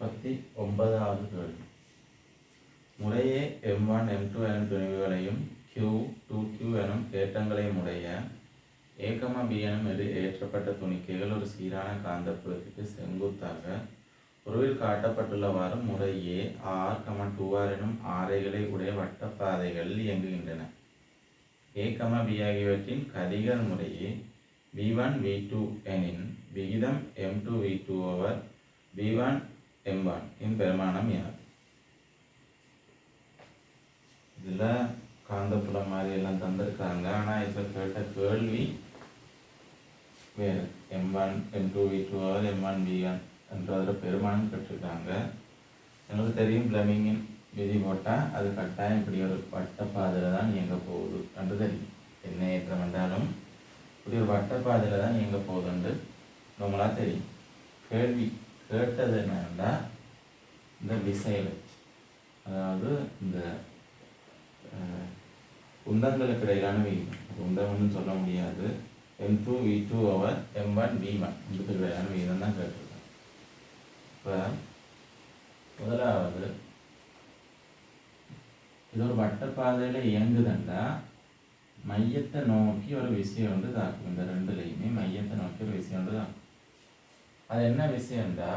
49வது கேள்வி. முறையே M1 M2 எனும் துணிவுகளையும் Q 2Q எனும் ஏற்றங்களையும் உடைய A, B எனும் ஏற்றப்பட்ட துணிக்கைகள் ஒரு சீரான காந்தப்புலத்திற்கு செங்குத்தாக உருவில் காட்டப்பட்டுள்ளவாறு முறையே R, 2R எனும் ஆரைகளை உடைய வட்டப்பாதைகளில் இயங்குகின்றன. A, B ஆகியவற்றின் கதிகள் முறையே V1 V2 எனின் விகிதம் M2 V2 over V1 M1 இன் பெருமானம் யாது? இதில் காந்தப்புலம் மாதிரி எல்லாம் தந்திருக்காங்க. ஆனால் இப்போ கேட்ட கேள்வி வேறு. M1 M2 V2 over M1 V1 என்றதில் பெருமானம் பெற்றிருக்காங்க. எனக்கு தெரியும் ஃப்ளெமிங்கின் விதி போட்டால் அது கட்டாயம் இப்படி ஒரு வட்டப்பாதையில் தான் இயங்க போகுது என்று தெரியும். என்ன ஏற்றம் என்றாலும் இப்படி ஒரு வட்டப்பாதையில் தான் இயங்க போகுதுன்னு நம்மளாக தெரியும். கேள்வி கேட்டது என்னன்னா இந்த விசையில், அதாவது இந்த உந்தங்களுக்கு இடையிலான விகிதம். உந்தம்னு சொல்ல முடியாது. M2 V2 over M1 V1 இதுக்கு இடையிலான விகிதம் தான் கேட்டிருக்கேன். இப்போ முதலாவது இது ஒரு வட்டப்பாதையில் இயங்குதுண்டா மையத்தை நோக்கி ஒரு விஷயம் வந்து தாக்கும். இந்த ரெண்டுலையுமே மையத்தை நோக்கி ஒரு விஷயம் வந்து தாக்கும். அது என்ன விஷயம்டா,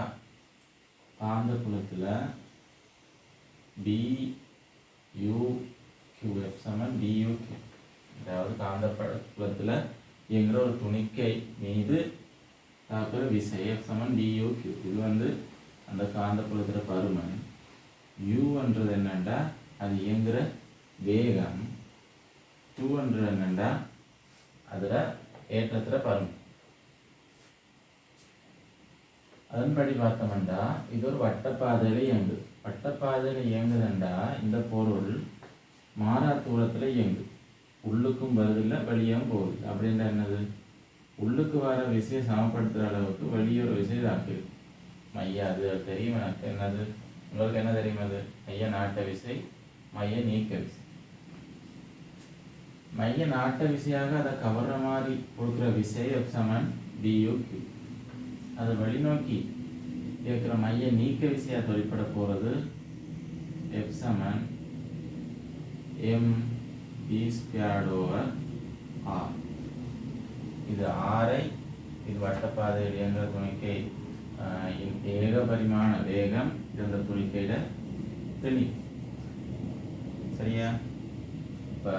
காந்த புலத்தில் BUQF சமன் BUQ, அதாவது காந்த புலத்தில் இயங்குற ஒரு துணிக்கை மீது தாக்குற விசை F சமன் BUQ. இது வந்து அந்த காந்த புலத்தில் பருமன். Uன்றது என்னண்டா அது இயங்குற வேகம். 2 என்னண்டா அதில் ஏற்றத்தில் பருமன். அதன்படி பார்த்தோம்டா இது ஒரு வட்டப்பாதையில் இயங்குது. வட்டப்பாதையில் இயங்குதுண்டா இந்த பொருள் மாறா தூரத்தில் இயங்குது. உள்ளுக்கும் வருதில்லை, வெளியும் போகுது. அப்படின்னா என்னது, உள்ளுக்கு வர விசையை சமப்படுத்துகிற அளவுக்கு வெளியே ஒரு விசை தாக்குது. மைய அது தெரியும் எனக்கு. என்னது உங்களுக்கு என்ன தெரியும்? அது மைய நாட்ட விசை, மைய நீக்க விசை. மைய நாட்ட விசையாக அதை கவர்ற மாதிரி கொடுக்குற விசை F சமன் BUQ. அதை வெளிநோக்கி இருக்கிற மைய நீக்க விசையாக தொழிற்பட போகிறது F சமன் MB² over R. இது ஆரை, இது வட்டப்பாதையில் இயங்குற துணிக்கை ஏக பரிமாண வேகம் இந்த துணிக்கையில் தெளி. சரியா? இப்போ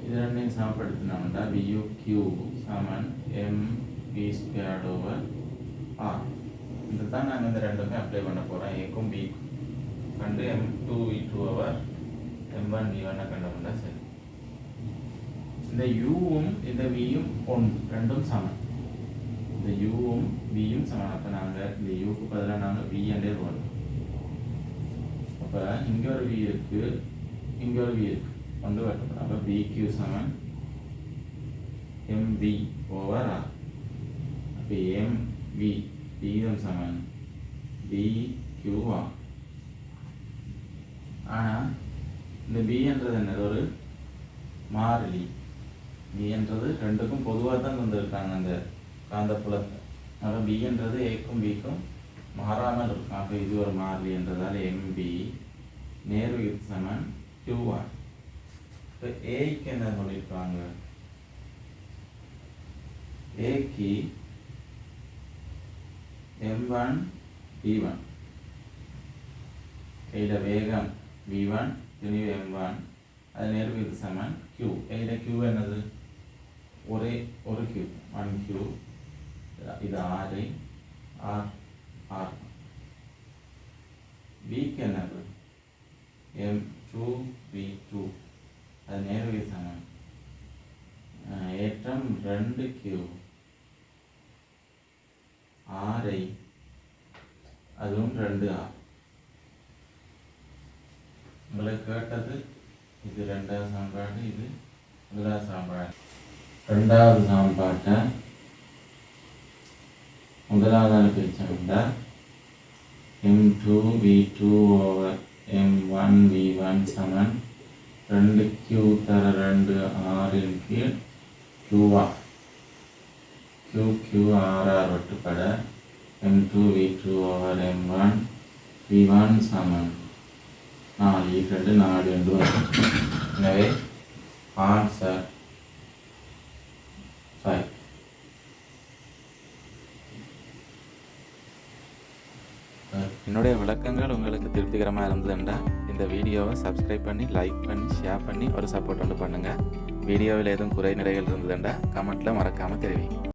இது ரெண்டையும் சமப்படுத்தினோம்னா BUQ சமன் MB² over R. இது தான் நாங்கள் இந்த ரெண்டுமே அப்ளை பண்ண போகிறோம். ஏக்கும் பிக்கும் கண்டு M2 V2 over M1 V1 கண்டோம்னா சரி. இந்த Uவும் இந்த Vயும் ரெண்டும் சமம். இந்த Uவும் Vயும் சமம். அப்போ நாங்கள் இந்த Uக்கு பதிலாக நாங்கள் V என்றே போடணும். அப்போ இங்கே ஒரு V இருக்கு, இங்கே ஒரு V இருக்கு, கொண்டு வரணும். அப்போ BQ சமன் MV over R. அப்போ MV விகிதம் சமன் BQR. ஆனால் இந்த B என்றது என்னது, ஒரு மாறிலி. B என்றது ரெண்டுக்கும் பொதுவாக தான் தந்துருக்காங்க அந்த காந்த புலத்தை. அதனால் B என்றது ஏக்கும் பிக்கும் மாறாமல் இருக்கும். அப்போ இது ஒரு மாறிலி என்றதால் MB நேர்விகித சமன் QR. இப்போ ஏக்கு என்ன சொல்லியிருக்காங்க, ஏக்கு M1 V1, கையில் வேகம் V1 துணிவு M1, அது நேர்விகித சமன் Q. கையில் Q என்னது, ஒரே ஒரு Q 1Q. இது R R R. Vக்கு என்னது M2 V2, அது நேர்விகித சமன் ஏற்றம் 2Q ஆரை, அதுவும் 2R. உங்களுக்கு கேட்டது இது ரெண்டாவது சமன்பாடு, இது முதலாவது சமன்பாடு. ரெண்டாவது சமன்பாட்டை முதலாவதான பிரிச்சோம்னா M2 V2 over M1 V1 சமன் 2Q தர 2R இன் கீழ் QR. QQRR வெட்டுப்பட m2 v2 over m1 v1 சமன் 4 2 4 என்று வரும். எனவே ஆன்சர் 5. என்னுடைய விளக்கங்கள் உங்களுக்கு திருப்திகரமாக இருந்ததுண்டா இந்த வீடியோவை சப்ஸ்கிரைப் பண்ணி லைக் பண்ணி ஷேர் பண்ணி ஒரு சப்போர்ட் ஒன்று பண்ணுங்கள். வீடியோவில் எதுவும் குறை நிறைகள் இருந்ததுண்டா கமெண்ட்டில் மறக்காமல் தெரிவிங்க.